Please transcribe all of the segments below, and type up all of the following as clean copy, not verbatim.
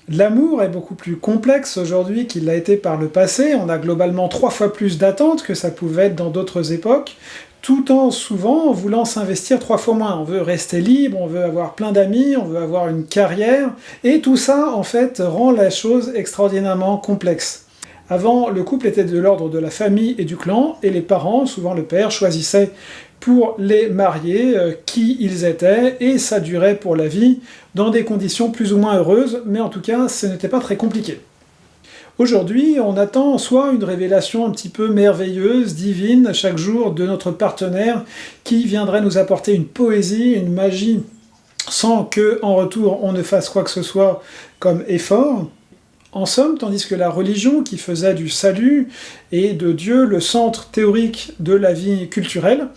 L'amour est beaucoup plus complexe aujourd'hui qu'il l'a été par le passé, on a globalement 3 fois plus d'attentes que ça pouvait être dans d'autres époques, tout en souvent voulant s'investir 3 fois moins. On veut rester libre, on veut avoir plein d'amis, on veut avoir une carrière, et tout ça en fait rend la chose extraordinairement complexe. Avant, le couple était de l'ordre de la famille et du clan, et les parents, souvent le père, choisissaient pour les mariés qui ils étaient, et ça durait pour la vie, dans des conditions plus ou moins heureuses, mais en tout cas, ce n'était pas très compliqué. Aujourd'hui, on attend soit une révélation un petit peu merveilleuse, divine, chaque jour de notre partenaire, qui viendrait nous apporter une poésie, une magie, sans que, en retour, on ne fasse quoi que ce soit comme effort. En somme, tandis que la religion, qui faisait du salut et de Dieu le centre théorique de la vie culturelle,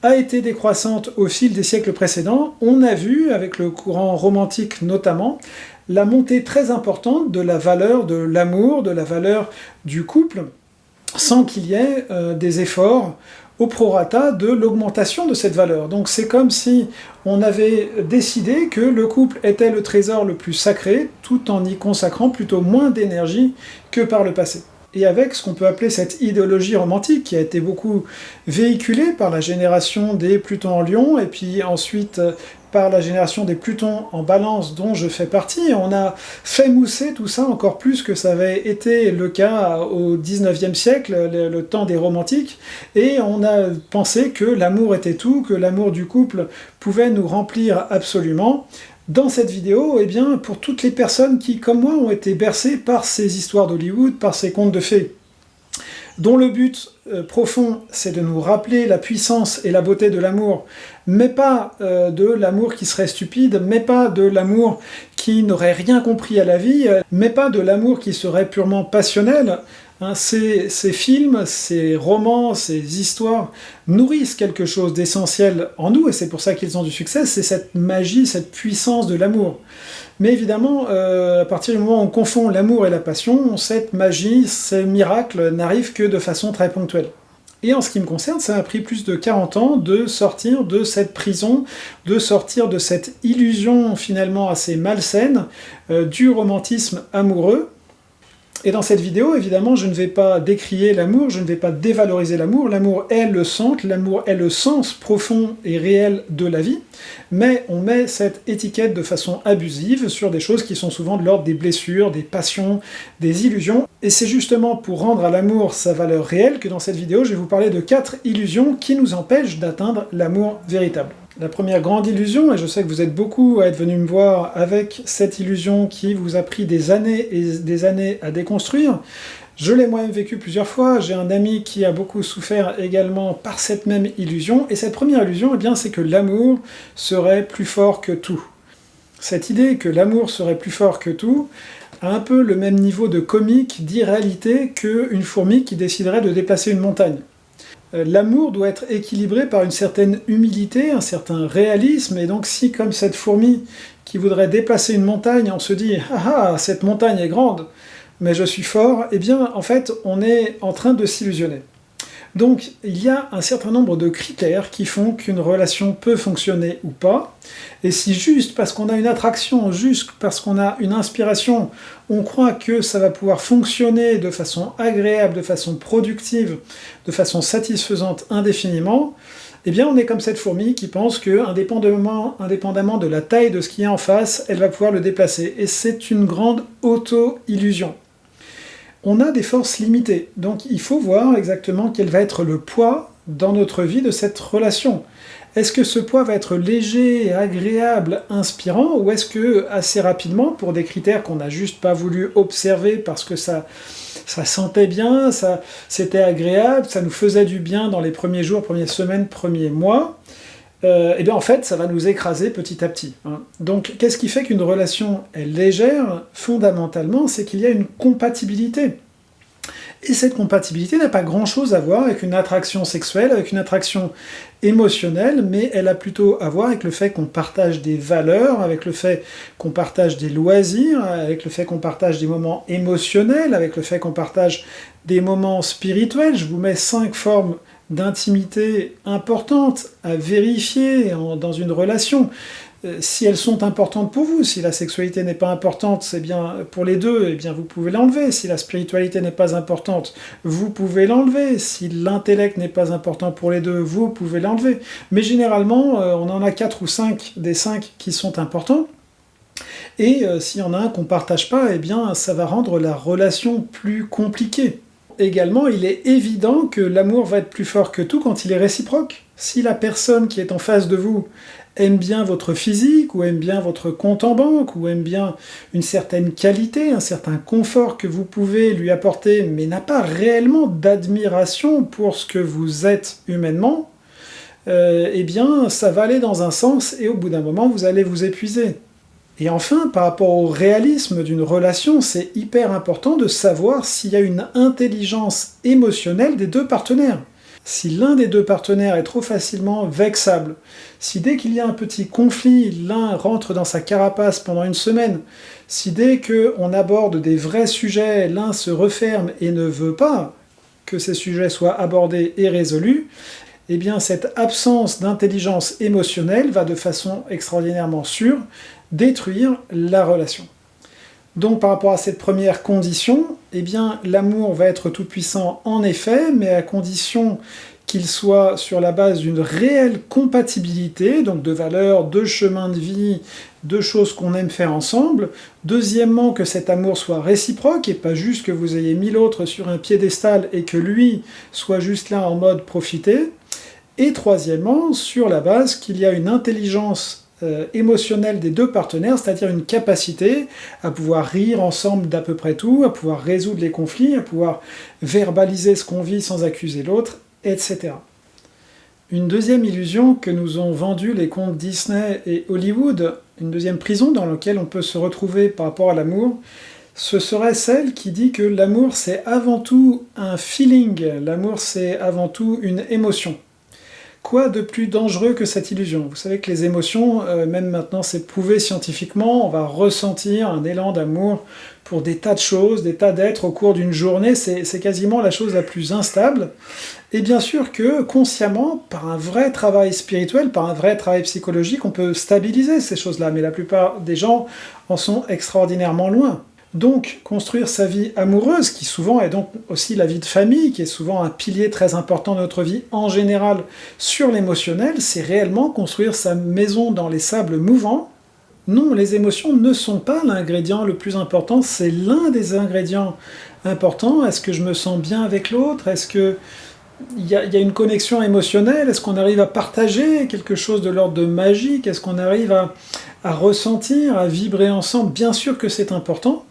a été décroissante au fil des siècles précédents, on a vu, avec le courant romantique notamment, la montée très importante de la valeur de l'amour, de la valeur du couple, sans qu'il y ait des efforts au prorata de l'augmentation de cette valeur. Donc c'est comme si on avait décidé que le couple était le trésor le plus sacré, tout en y consacrant plutôt moins d'énergie que par le passé. Et avec ce qu'on peut appeler cette idéologie romantique qui a été beaucoup véhiculée par la génération des Pluton en Lion, et puis ensuite par la génération des Plutons en Balance dont je fais partie, on a fait mousser tout ça encore plus que ça avait été le cas au XIXe siècle, le temps des romantiques, et on a pensé que l'amour était tout, que l'amour du couple pouvait nous remplir absolument. Dans cette vidéo, eh bien, pour toutes les personnes qui, comme moi, ont été bercées par ces histoires d'Hollywood, par ces contes de fées, dont le but profond, c'est de nous rappeler la puissance et la beauté de l'amour, mais pas de l'amour qui serait stupide, mais pas de l'amour qui n'aurait rien compris à la vie, mais pas de l'amour qui serait purement passionnel. Hein, ces films, ces romans, ces histoires nourrissent quelque chose d'essentiel en nous, et c'est pour ça qu'ils ont du succès, c'est cette magie, cette puissance de l'amour. Mais évidemment, à partir du moment où on confond l'amour et la passion, cette magie, ces miracles n'arrivent que de façon très ponctuelle. Et en ce qui me concerne, ça m'a pris plus de 40 ans de sortir de cette prison, de sortir de cette illusion finalement assez malsaine du romantisme amoureux. Et dans cette vidéo, évidemment, je ne vais pas décrier l'amour, je ne vais pas dévaloriser l'amour. L'amour est le centre, l'amour est le sens profond et réel de la vie, mais on met cette étiquette de façon abusive sur des choses qui sont souvent de l'ordre des blessures, des passions, des illusions. Et c'est justement pour rendre à l'amour sa valeur réelle que dans cette vidéo, je vais vous parler de 4 illusions qui nous empêchent d'atteindre l'amour véritable. La première grande illusion, et je sais que vous êtes beaucoup à être venus me voir avec cette illusion qui vous a pris des années et des années à déconstruire, je l'ai moi-même vécu plusieurs fois, j'ai un ami qui a beaucoup souffert également par cette même illusion, et cette première illusion, eh bien, c'est que l'amour serait plus fort que tout. Cette idée que l'amour serait plus fort que tout a un peu le même niveau de comique, d'irréalité qu'une fourmi qui déciderait de déplacer une montagne. L'amour doit être équilibré par une certaine humilité, un certain réalisme, et donc si, comme cette fourmi qui voudrait déplacer une montagne, on se dit « Ah ah, cette montagne est grande, mais je suis fort », eh bien, en fait, on est en train de s'illusionner. Donc, il y a un certain nombre de critères qui font qu'une relation peut fonctionner ou pas, et si juste parce qu'on a une attraction, juste parce qu'on a une inspiration, on croit que ça va pouvoir fonctionner de façon agréable, de façon productive, de façon satisfaisante indéfiniment, eh bien on est comme cette fourmi qui pense que, indépendamment de la taille de ce qui est en face, elle va pouvoir le déplacer, et c'est une grande auto-illusion. On a des forces limitées, donc il faut voir exactement quel va être le poids dans notre vie de cette relation. Est-ce que ce poids va être léger, agréable, inspirant, ou est-ce que, assez rapidement, pour des critères qu'on n'a juste pas voulu observer parce que ça sentait bien, c'était agréable, ça nous faisait du bien dans les premiers jours, premières semaines, premiers mois, et bien en fait ça va nous écraser petit à petit. Hein. Donc qu'est-ce qui fait qu'une relation est légère? Fondamentalement, c'est qu'il y a une compatibilité. Et cette compatibilité n'a pas grand-chose à voir avec une attraction sexuelle, avec une attraction émotionnelle, mais elle a plutôt à voir avec le fait qu'on partage des valeurs, avec le fait qu'on partage des loisirs, avec le fait qu'on partage des moments émotionnels, avec le fait qu'on partage des moments spirituels. Je vous mets 5 formes d'intimité importantes à vérifier dans une relation. Si elles sont importantes pour vous, si la sexualité n'est pas importante, c'est bien pour les deux, eh bien vous pouvez l'enlever. Si la spiritualité n'est pas importante, vous pouvez l'enlever. Si l'intellect n'est pas important pour les deux, vous pouvez l'enlever. Mais généralement, on en a 4 ou 5 des 5 qui sont importants. Et s'il y en a un qu'on ne partage pas, eh bien ça va rendre la relation plus compliquée. Également, il est évident que l'amour va être plus fort que tout quand il est réciproque. Si la personne qui est en face de vous aime bien votre physique, ou aime bien votre compte en banque, ou aime bien une certaine qualité, un certain confort que vous pouvez lui apporter, mais n'a pas réellement d'admiration pour ce que vous êtes humainement, eh bien ça va aller dans un sens, et au bout d'un moment, vous allez vous épuiser. Et enfin, par rapport au réalisme d'une relation, c'est hyper important de savoir s'il y a une intelligence émotionnelle des deux partenaires. Si l'un des deux partenaires est trop facilement vexable, si dès qu'il y a un petit conflit, l'un rentre dans sa carapace pendant une semaine, si dès qu'on aborde des vrais sujets, l'un se referme et ne veut pas que ces sujets soient abordés et résolus, eh bien cette absence d'intelligence émotionnelle va de façon extraordinairement sûre détruire la relation. Donc par rapport à cette première condition, eh bien l'amour va être tout puissant en effet, mais à condition qu'il soit sur la base d'une réelle compatibilité, donc de valeurs, de chemins de vie, de choses qu'on aime faire ensemble. Deuxièmement, que cet amour soit réciproque, et pas juste que vous ayez mis l'autre sur un piédestal et que lui soit juste là en mode profiter. Et troisièmement, sur la base qu'il y a une intelligence émotionnelle des deux partenaires, c'est-à-dire une capacité à pouvoir rire ensemble d'à peu près tout, à pouvoir résoudre les conflits, à pouvoir verbaliser ce qu'on vit sans accuser l'autre, etc. Une deuxième illusion que nous ont vendue les contes Disney et Hollywood, une deuxième prison dans laquelle on peut se retrouver par rapport à l'amour, ce serait celle qui dit que l'amour c'est avant tout un feeling, l'amour c'est avant tout une émotion. Quoi de plus dangereux que cette illusion? Vous savez que les émotions, même maintenant c'est prouvé scientifiquement, on va ressentir un élan d'amour pour des tas de choses, des tas d'êtres au cours d'une journée, c'est quasiment la chose la plus instable. Et bien sûr que consciemment, par un vrai travail spirituel, par un vrai travail psychologique, on peut stabiliser ces choses-là, mais la plupart des gens en sont extraordinairement loin. Donc, construire sa vie amoureuse, qui souvent est donc aussi la vie de famille, qui est souvent un pilier très important de notre vie en général sur l'émotionnel, c'est réellement construire sa maison dans les sables mouvants. Non, les émotions ne sont pas l'ingrédient le plus important, c'est l'un des ingrédients importants. Est-ce que je me sens bien avec l'autre? Est-ce que il y a une connexion émotionnelle? Est-ce qu'on arrive à partager quelque chose de l'ordre de magique? Est-ce qu'on arrive à ressentir, à vibrer ensemble? Bien sûr que c'est important,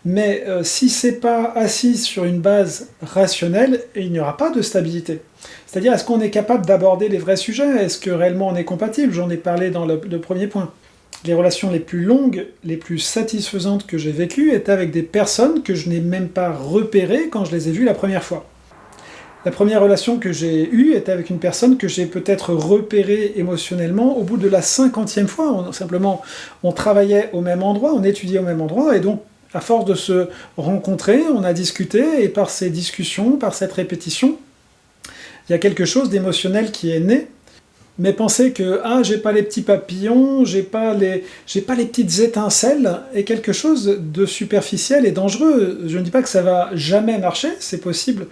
mais si c'est pas assis sur une base rationnelle, il n'y aura pas de stabilité. C'est-à-dire, est-ce qu'on est capable d'aborder les vrais sujets? Est-ce que réellement on est compatible? J'en ai parlé dans le premier point. Les relations les plus longues, les plus satisfaisantes que j'ai vécues étaient avec des personnes que je n'ai même pas repérées quand je les ai vues la première fois. La première relation que j'ai eue était avec une personne que j'ai peut-être repérée émotionnellement au bout de la 50e fois. Simplement, on travaillait au même endroit, on étudiait au même endroit, et donc, à force de se rencontrer, on a discuté, et par ces discussions, par cette répétition, il y a quelque chose d'émotionnel qui est né. Mais penser que j'ai pas les petits papillons, j'ai pas les petites étincelles, est quelque chose de superficiel et dangereux. Je ne dis pas que ça va jamais marcher, c'est possible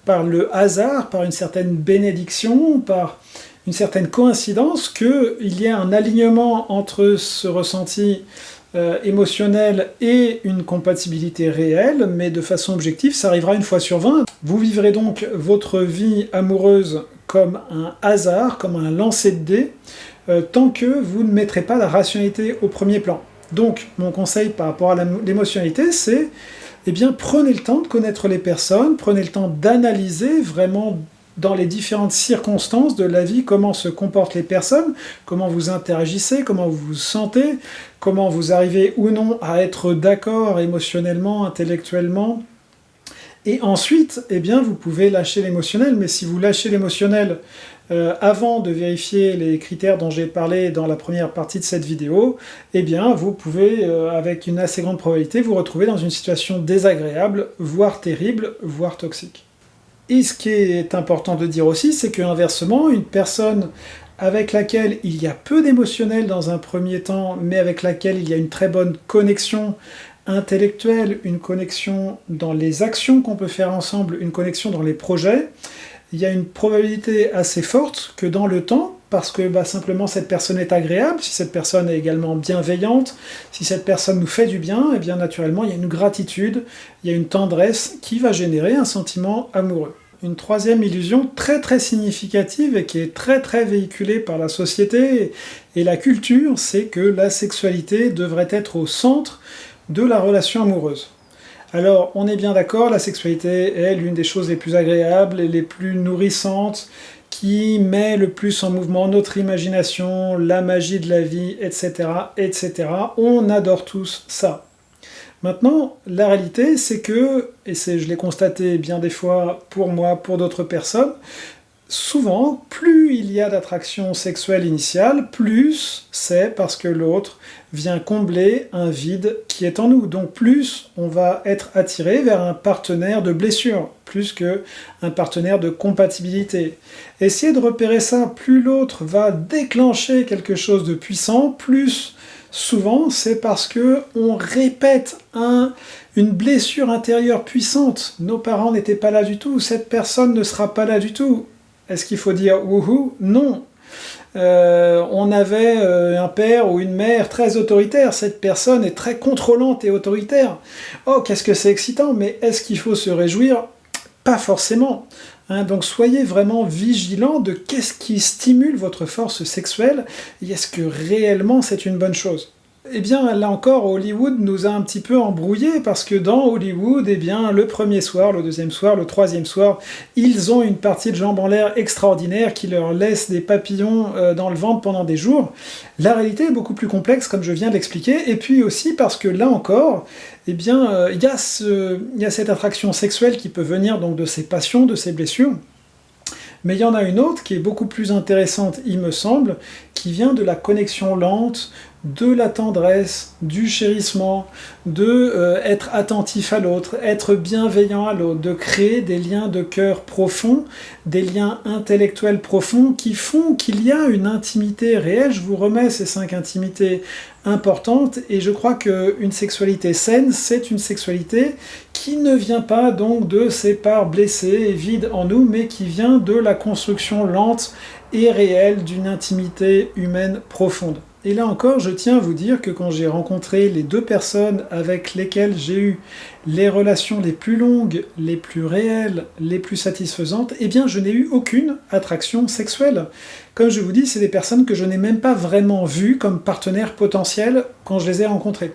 par le hasard, par une certaine bénédiction, par une certaine coïncidence, qu'il y ait un alignement entre ce ressenti émotionnel et une compatibilité réelle, mais de façon objective, ça arrivera une fois sur 20. Vous vivrez donc votre vie amoureuse comme un hasard, comme un lancer de dés, tant que vous ne mettrez pas la rationalité au premier plan. Donc, mon conseil par rapport à l'émotionnalité, c'est, eh bien, prenez le temps de connaître les personnes, prenez le temps d'analyser vraiment dans les différentes circonstances de la vie, comment se comportent les personnes, comment vous interagissez, comment vous vous sentez, comment vous arrivez ou non à être d'accord émotionnellement, intellectuellement. Et ensuite, eh bien, vous pouvez lâcher l'émotionnel, mais si vous lâchez l'émotionnel avant de vérifier les critères dont j'ai parlé dans la première partie de cette vidéo, eh bien, vous pouvez, avec une assez grande probabilité, vous retrouver dans une situation désagréable, voire terrible, voire toxique. Et ce qui est important de dire aussi, c'est qu'inversement, une personne avec laquelle il y a peu d'émotionnel dans un premier temps, mais avec laquelle il y a une très bonne connexion intellectuelle, une connexion dans les actions qu'on peut faire ensemble, une connexion dans les projets, il y a une probabilité assez forte que dans le temps, parce que simplement cette personne est agréable, si cette personne est également bienveillante, si cette personne nous fait du bien, et bien naturellement il y a une gratitude, il y a une tendresse qui va générer un sentiment amoureux. Une troisième illusion très très significative et qui est très très véhiculée par la société et la culture, c'est que la sexualité devrait être au centre de la relation amoureuse. Alors, on est bien d'accord, la sexualité est l'une des choses les plus agréables et les plus nourrissantes, qui met le plus en mouvement notre imagination, la magie de la vie, etc., etc. On adore tous ça. Maintenant, la réalité, c'est que, et je l'ai constaté bien des fois pour moi, pour d'autres personnes, souvent, plus il y a d'attraction sexuelle initiale, plus c'est parce que l'autre vient combler un vide qui est en nous. Donc plus on va être attiré vers un partenaire de blessure, plus qu'un partenaire de compatibilité. Essayez de repérer ça, plus l'autre va déclencher quelque chose de puissant, plus souvent c'est parce que on répète une blessure intérieure puissante. Nos parents n'étaient pas là du tout, cette personne ne sera pas là du tout. Est-ce qu'il faut dire wouhou? Non. On avait un père ou une mère très autoritaire, cette personne est très contrôlante et autoritaire. Oh, qu'est-ce que c'est excitant, mais est-ce qu'il faut se réjouir? Pas forcément. Donc soyez vraiment vigilants de qu'est-ce qui stimule votre force sexuelle et est-ce que réellement c'est une bonne chose? Eh bien, là encore, Hollywood nous a un petit peu embrouillés, parce que dans Hollywood, eh bien, le premier soir, le deuxième soir, le troisième soir, ils ont une partie de jambes en l'air extraordinaire qui leur laisse des papillons dans le ventre pendant des jours. La réalité est beaucoup plus complexe, comme je viens de l'expliquer, et puis aussi parce que là encore, eh bien, il y a cette attraction sexuelle qui peut venir donc de ces passions, de ces blessures. Mais il y en a une autre qui est beaucoup plus intéressante, il me semble, qui vient de la connexion lente, de la tendresse, du chérissement, de être attentif à l'autre, être bienveillant à l'autre, de créer des liens de cœur profonds, des liens intellectuels profonds qui font qu'il y a une intimité réelle. Je vous remets ces 5 intimités importantes et je crois qu'une sexualité saine, c'est une sexualité qui ne vient pas donc de ces parts blessées et vides en nous, mais qui vient de la construction lente et réelle d'une intimité humaine profonde. Et là encore, je tiens à vous dire que quand j'ai rencontré les 2 personnes avec lesquelles j'ai eu les relations les plus longues, les plus réelles, les plus satisfaisantes, eh bien je n'ai eu aucune attraction sexuelle. Comme je vous dis, c'est des personnes que je n'ai même pas vraiment vues comme partenaires potentiels quand je les ai rencontrées.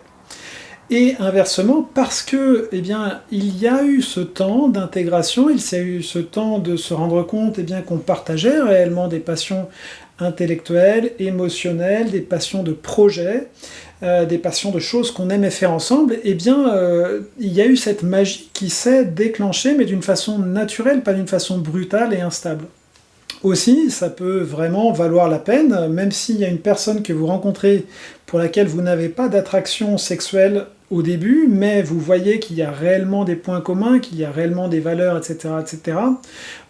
Et inversement, parce que, eh bien, il y a eu ce temps d'intégration, il y a eu ce temps de se rendre compte, eh bien, qu'on partageait réellement des passions intellectuelles, émotionnelles, des passions de projet, des passions de choses qu'on aimait faire ensemble, eh bien, il y a eu cette magie qui s'est déclenchée, mais d'une façon naturelle, pas d'une façon brutale et instable. Aussi, ça peut vraiment valoir la peine, même s'il y a une personne que vous rencontrez pour laquelle vous n'avez pas d'attraction sexuelle au début, mais vous voyez qu'il y a réellement des points communs, qu'il y a réellement des valeurs, etc., etc.,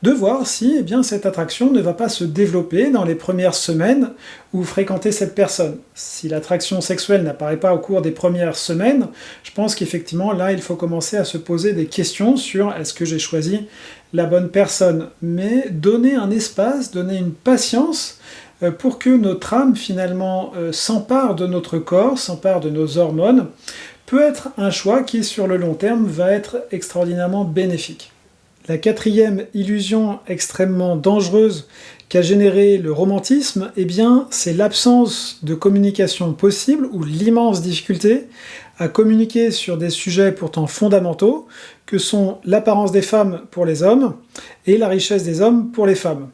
de voir si eh bien, cette attraction ne va pas se développer dans les premières semaines où vous fréquentez cette personne. Si l'attraction sexuelle n'apparaît pas au cours des premières semaines, je pense qu'effectivement, là, il faut commencer à se poser des questions sur est-ce que j'ai choisi la bonne personne, mais donner un espace, donner une patience pour que notre âme finalement s'empare de notre corps, s'empare de nos hormones, peut être un choix qui sur le long terme va être extraordinairement bénéfique. La 4e illusion extrêmement dangereuse qu'a généré le romantisme, eh bien, c'est l'absence de communication possible ou l'immense difficulté à communiquer sur des sujets pourtant fondamentaux que sont l'apparence des femmes pour les hommes et la richesse des hommes pour les femmes.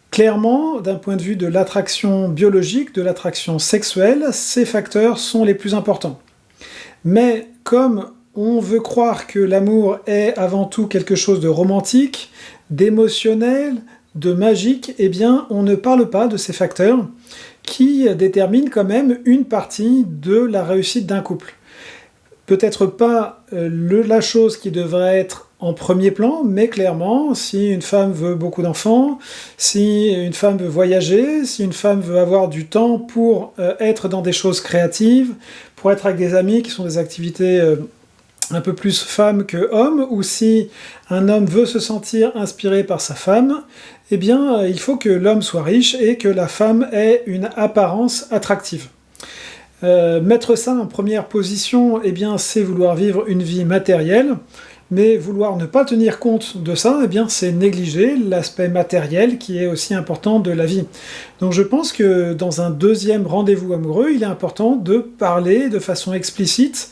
Clairement, d'un point de vue de l'attraction biologique, de l'attraction sexuelle, ces facteurs sont les plus importants. Mais comme on veut croire que l'amour est avant tout quelque chose de romantique, d'émotionnel, de magique, eh bien on ne parle pas de ces facteurs qui déterminent quand même une partie de la réussite d'un couple. Peut-être pas la chose qui devrait être en premier plan, mais clairement, si une femme veut beaucoup d'enfants, si une femme veut voyager, si une femme veut avoir du temps pour être dans des choses créatives, pour être avec des amis qui sont des activités un peu plus femmes que hommes, ou si un homme veut se sentir inspiré par sa femme, eh bien, il faut que l'homme soit riche et que la femme ait une apparence attractive. Mettre ça en première position, eh bien, c'est vouloir vivre une vie matérielle, mais vouloir ne pas tenir compte de ça, eh bien, c'est négliger l'aspect matériel qui est aussi important de la vie. Donc je pense que dans un deuxième rendez-vous amoureux, il est important de parler de façon explicite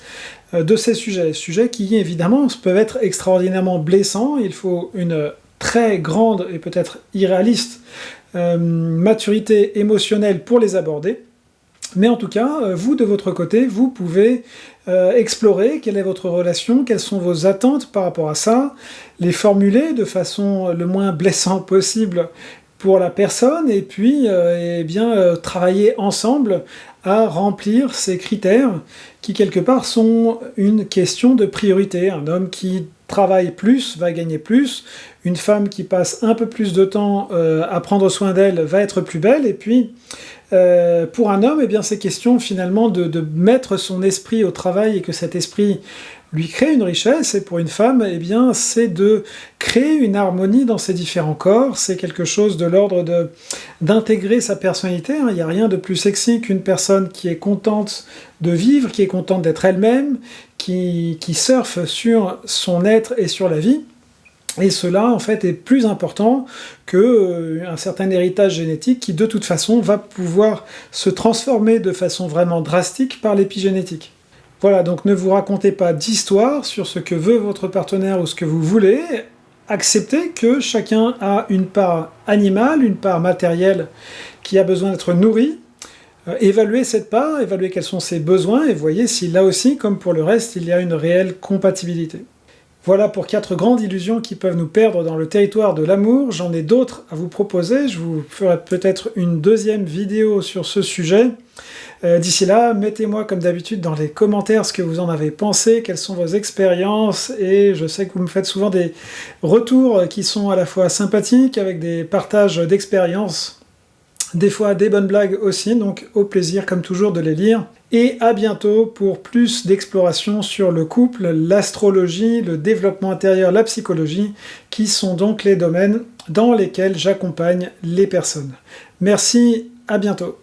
de ces sujets qui évidemment peuvent être extraordinairement blessants. Il faut une très grande et peut-être irréaliste maturité émotionnelle pour les aborder. Mais en tout cas, vous de votre côté, vous pouvez explorer quelle est votre relation, quelles sont vos attentes par rapport à ça, les formuler de façon le moins blessante possible pour la personne, et puis travailler ensemble à remplir ces critères qui quelque part sont une question de priorité. Un homme qui travaille plus va gagner plus, une femme qui passe un peu plus de temps à prendre soin d'elle va être plus belle, et puis pour un homme, eh bien, c'est question finalement de mettre son esprit au travail et que cet esprit lui crée une richesse, et pour une femme, eh bien, c'est de créer une harmonie dans ses différents corps, c'est quelque chose de l'ordre d'intégrer sa personnalité. Il n'y a rien de plus sexy qu'une personne qui est contente de vivre, qui est contente d'être elle-même, qui surfe sur son être et sur la vie. Et cela, en fait, est plus important qu'un certain héritage génétique qui, de toute façon, va pouvoir se transformer de façon vraiment drastique par l'épigénétique. Voilà, donc ne vous racontez pas d'histoire sur ce que veut votre partenaire ou ce que vous voulez. Acceptez que chacun a une part animale, une part matérielle qui a besoin d'être nourrie. Évaluez cette part, évaluez quels sont ses besoins et voyez si là aussi, comme pour le reste, il y a une réelle compatibilité. Voilà pour 4 grandes illusions qui peuvent nous perdre dans le territoire de l'amour. J'en ai d'autres à vous proposer, je vous ferai peut-être une deuxième vidéo sur ce sujet. D'ici là, mettez-moi comme d'habitude dans les commentaires ce que vous en avez pensé, quelles sont vos expériences, et je sais que vous me faites souvent des retours qui sont à la fois sympathiques, avec des partages d'expériences, des fois des bonnes blagues aussi, donc au plaisir comme toujours de les lire. Et à bientôt pour plus d'exploration sur le couple, l'astrologie, le développement intérieur, la psychologie, qui sont donc les domaines dans lesquels j'accompagne les personnes. Merci, à bientôt.